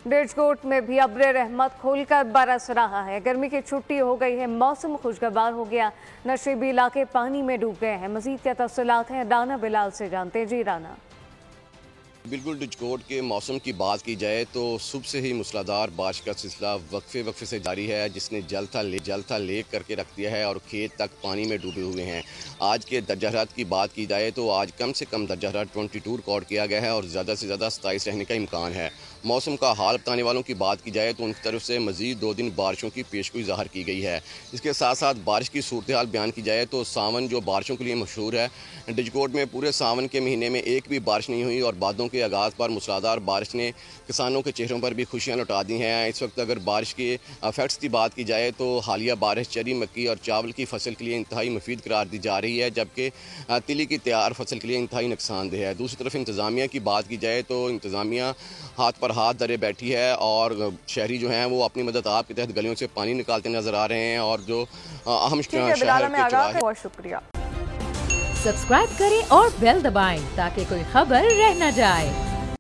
डिजकोट में भी अब्र रहमत खोलकर बरस रहा है। गर्मी की छुट्टी हो गई है, मौसम खुशगवार हो गया, नशीबी इलाके पानी में डूब गए हैं। मजीद क्या तफसीलात हैं राना बिलाल से जानते हैं। जी राना। बिल्कुल, डिजकोट के मौसम की बात की जाए तो सुबह से ही मूसलाधार बारिश का सिलसिला वक्फे से जारी है, जिसने जल था ले करके रख दिया है और खेत तक पानी में डूबे हुए हैं। आज के दर्जा हरारत की बात की जाए तो आज कम से कम दर्जा हरारत 22 रिकॉर्ड किया गया है और ज़्यादा से ज़्यादा 27 रहने का इम्कान है। मौसम का हाल बताने वालों की बात की जाए तो उनकी तरफ से मज़ीद 2 दिन बारिशों की पेशगोई ज़ाहिर की गई है। इसके साथ साथ बारिश की सूरत हाल बयान की जाए तो सावन जो बारिशों के लिए मशहूर है, डिजकोट में पूरे सावन के महीने में एक भी बारिश नहीं हुई और बादों के आगाज़ पर मूसलाधार बारिश ने किसानों के चेहरों पर भी खुशियां लौटा दी हैं। इस वक्त अगर बारिश के इफेक्ट्स की बात की जाए तो हालिया बारिश चरी, मक्की और चावल की फसल के लिए इंतहाई मुफीद करार दी जा रही है, जबकि तिली की तैयार फसल के लिए इंतहाई नुकसानदेह है। दूसरी तरफ इंतज़ामिया की बात की जाए तो इंतज़ामिया हाथ पर हाथ धरे बैठी है और शहरी जो हैं वो अपनी मदद आप के तहत गलियों से पानी निकालते नजर आ रहे हैं और जो अहम शहर के चौराहे। बहुत शुक्रिया। सब्सक्राइब करें और बेल दबाएं ताकि कोई खबर रह न जाए।